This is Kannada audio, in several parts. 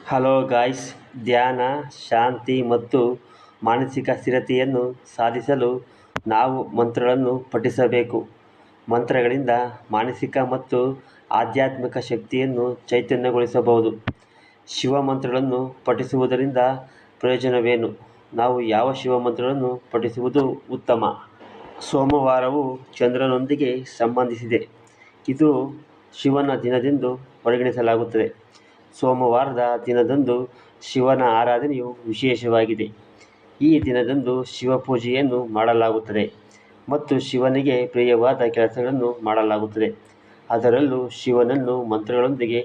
ಹಲೋ ಗಾಯ್ಸ್, ಧ್ಯಾನ, ಶಾಂತಿ ಮತ್ತು ಮಾನಸಿಕ ಸ್ಥಿರತೆಯನ್ನು ಸಾಧಿಸಲು ನಾವು ಮಂತ್ರಗಳನ್ನು ಪಠಿಸಬೇಕು. ಮಂತ್ರಗಳಿಂದ ಮಾನಸಿಕ ಮತ್ತು ಆಧ್ಯಾತ್ಮಿಕ ಶಕ್ತಿಯನ್ನು ಚೈತನ್ಯಗೊಳಿಸಬಹುದು. ಶಿವ ಮಂತ್ರಗಳನ್ನು ಪಠಿಸುವುದರಿಂದ ಪ್ರಯೋಜನವೇನು? ನಾವು ಯಾವ ಶಿವ ಮಂತ್ರಗಳನ್ನು ಪಠಿಸುವುದು ಉತ್ತಮ? ಸೋಮವಾರವು ಚಂದ್ರನೊಂದಿಗೆ ಸಂಬಂಧಿಸಿದೆ. ಇದು ಶಿವನ ದಿನದೆಂದು ಪರಿಗಣಿಸಲಾಗುತ್ತದೆ. ಸೋಮವಾರದ ದಿನದಂದು ಶಿವನ ಆರಾಧನೆಯು ವಿಶೇಷವಾಗಿದೆ. ಈ ದಿನದಂದು ಶಿವಪೂಜೆಯನ್ನು ಮಾಡಲಾಗುತ್ತದೆ ಮತ್ತು ಶಿವನಿಗೆ ಪ್ರಿಯವಾದ ಕೆಲಸಗಳನ್ನು ಮಾಡಲಾಗುತ್ತದೆ. ಅದರಲ್ಲೂ ಶಿವನನ್ನು ಮಂತ್ರಗಳೊಂದಿಗೆ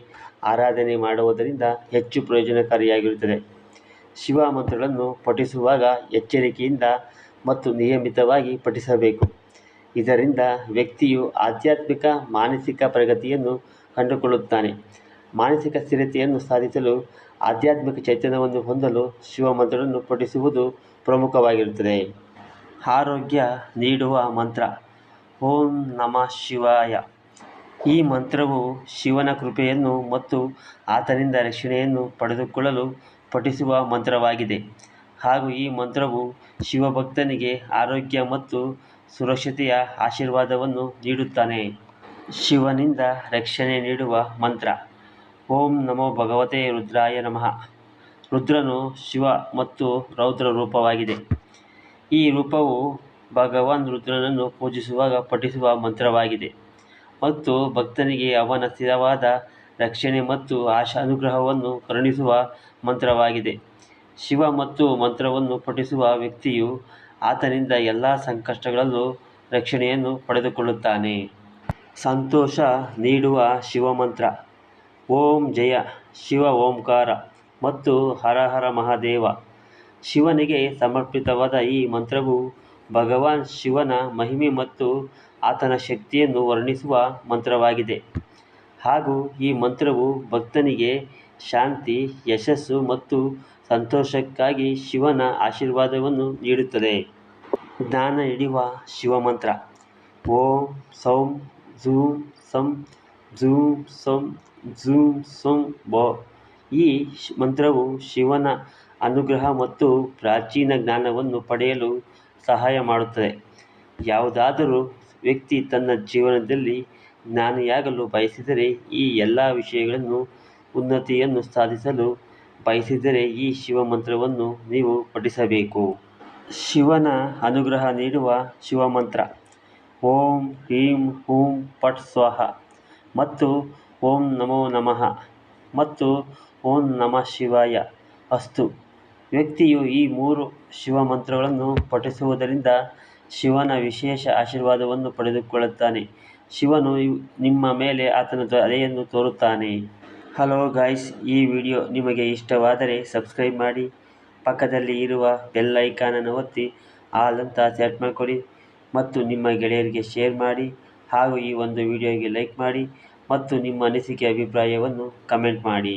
ಆರಾಧನೆ ಮಾಡುವುದರಿಂದ ಹೆಚ್ಚು ಪ್ರಯೋಜನಕಾರಿಯಾಗಿರುತ್ತದೆ. ಶಿವ ಮಂತ್ರಗಳನ್ನು ಪಠಿಸುವಾಗ ಎಚ್ಚರಿಕೆಯಿಂದ ಮತ್ತು ನಿಯಮಿತವಾಗಿ ಪಠಿಸಬೇಕು. ಇದರಿಂದ ವ್ಯಕ್ತಿಯು ಆಧ್ಯಾತ್ಮಿಕ, ಮಾನಸಿಕ ಪ್ರಗತಿಯನ್ನು ಕಂಡುಕೊಳ್ಳುತ್ತಾನೆ. ಮಾನಸಿಕ ಸ್ಥಿರತೆಯನ್ನು ಸಾಧಿಸಲು, ಆಧ್ಯಾತ್ಮಿಕ ಚೈತನ್ಯವನ್ನು ಹೊಂದಲು ಶಿವ ಮಂತ್ರಗಳನ್ನು ಪಠಿಸುವುದು ಪ್ರಮುಖವಾಗಿರುತ್ತದೆ. ಆರೋಗ್ಯ ನೀಡುವ ಮಂತ್ರ ಓಂ ನಮಃ ಶಿವಾಯ. ಈ ಮಂತ್ರವು ಶಿವನ ಕೃಪೆಯನ್ನು ಮತ್ತು ಆತನಿಂದ ರಕ್ಷಣೆಯನ್ನು ಪಡೆದುಕೊಳ್ಳಲು ಪಠಿಸುವ ಮಂತ್ರವಾಗಿದೆ. ಹಾಗೂ ಈ ಮಂತ್ರವು ಶಿವಭಕ್ತನಿಗೆ ಆರೋಗ್ಯ ಮತ್ತು ಸುರಕ್ಷತೆಯ ಆಶೀರ್ವಾದವನ್ನು ನೀಡುತ್ತಾನೆ. ಶಿವನಿಂದ ರಕ್ಷಣೆ ನೀಡುವ ಮಂತ್ರ ಓಂ ನಮೋ ಭಗವತೆ ರುದ್ರಾಯ ನಮಃ. ರುದ್ರನು ಶಿವ ಮತ್ತು ರೌದ್ರ ರೂಪವಾಗಿದೆ. ಈ ರೂಪವು ಭಗವಾನ್ ರುದ್ರನನ್ನು ಪೂಜಿಸುವಾಗ ಪಠಿಸುವ ಮಂತ್ರವಾಗಿದೆ ಮತ್ತು ಭಕ್ತನಿಗೆ ಅವನ ಸ್ಥಿರವಾದ ರಕ್ಷಣೆ ಮತ್ತು ಅನುಗ್ರಹವನ್ನು ಕರುಣಿಸುವ ಮಂತ್ರವಾಗಿದೆ. ಶಿವ ಮತ್ತು ಮಂತ್ರವನ್ನು ಪಠಿಸುವ ವ್ಯಕ್ತಿಯು ಆತನಿಂದ ಎಲ್ಲ ಸಂಕಷ್ಟಗಳಲ್ಲೂ ರಕ್ಷಣೆಯನ್ನು ಪಡೆದುಕೊಳ್ಳುತ್ತಾನೆ. ಸಂತೋಷ ನೀಡುವ ಶಿವಮಂತ್ರ ಓಂ ಜಯ ಶಿವ ಓಂಕಾರ ಮತ್ತು ಹರ ಹರ ಮಹಾದೇವ. ಶಿವನಿಗೆ ಸಮರ್ಪಿತವಾದ ಈ ಮಂತ್ರವು ಭಗವಾನ್ ಶಿವನ ಮಹಿಮೆ ಮತ್ತು ಆತನ ಶಕ್ತಿಯನ್ನು ವರ್ಣಿಸುವ ಮಂತ್ರವಾಗಿದೆ. ಹಾಗೂ ಈ ಮಂತ್ರವು ಭಕ್ತನಿಗೆ ಶಾಂತಿ, ಯಶಸ್ಸು ಮತ್ತು ಸಂತೋಷಕ್ಕಾಗಿ ಶಿವನ ಆಶೀರ್ವಾದವನ್ನು ನೀಡುತ್ತದೆ. ಜ್ಞಾನ ನೀಡುವ ಶಿವಮಂತ್ರ ಓಂ ಸೌಂ ಝೂಂ ಸಂ ಝೂಂ ಸಂ ಝೂಂ ಸಂ ಭ. ಈ ಮಂತ್ರವು ಶಿವನ ಅನುಗ್ರಹ ಮತ್ತು ಪ್ರಾಚೀನ ಜ್ಞಾನವನ್ನು ಪಡೆಯಲು ಸಹಾಯ ಮಾಡುತ್ತದೆ. ಯಾವುದಾದರೂ ವ್ಯಕ್ತಿ ತನ್ನ ಜೀವನದಲ್ಲಿ ಜ್ಞಾನಿಯಾಗಲು ಬಯಸಿದರೆ, ಈ ಎಲ್ಲ ವಿಷಯಗಳನ್ನು ಉನ್ನತಿಯನ್ನು ಸಾಧಿಸಲು ಬಯಸಿದರೆ ಈ ಶಿವ ಮಂತ್ರವನ್ನು ನೀವು ಪಠಿಸಬೇಕು. ಶಿವನ ಅನುಗ್ರಹ ನೀಡುವ ಶಿವಮಂತ್ರ ಓಂ ಹ್ರೀಂ ಹೂಂ ಫಟ್ ಸ್ವಾಹ ಮತ್ತು ಓಂ ನಮೋ ನಮಃ ಮತ್ತು ಓಂ ನಮಃ ಶಿವಾಯ ಅಸ್ತು. ವ್ಯಕ್ತಿಯು ಈ 3 ಶಿವ ಮಂತ್ರಗಳನ್ನು ಪಠಿಸುವುದರಿಂದ ಶಿವನ ವಿಶೇಷ ಆಶೀರ್ವಾದವನ್ನು ಪಡೆದುಕೊಳ್ಳುತ್ತಾನೆ. ಶಿವನು ನಿಮ್ಮ ಮೇಲೆ ಆತನ ದಯೆಯನ್ನು ತೋರುತ್ತಾನೆ. ಹಲೋ ಗಾಯ್ಸ್, ಈ ವಿಡಿಯೋ ನಿಮಗೆ ಇಷ್ಟವಾದರೆ ಸಬ್ಸ್ಕ್ರೈಬ್ ಮಾಡಿ, ಪಕ್ಕದಲ್ಲಿ ಇರುವ ಬೆಲ್ ಐಕಾನನ್ನು ಒತ್ತಿ ಆಲ್ ಅಂತ ಸೆಟ್ ಮಾಡಿಕೊಡಿ ಮತ್ತು ನಿಮ್ಮ ಗೆಳೆಯರಿಗೆ ಶೇರ್ ಮಾಡಿ. ಹಾಗೂ ಈ ಒಂದು ವಿಡಿಯೋಗೆ ಲೈಕ್ ಮಾಡಿ ಮತ್ತು ನಿಮ್ಮ ಅನಿಸಿಕೆ ಅಭಿಪ್ರಾಯವನ್ನು ಕಮೆಂಟ್ ಮಾಡಿ.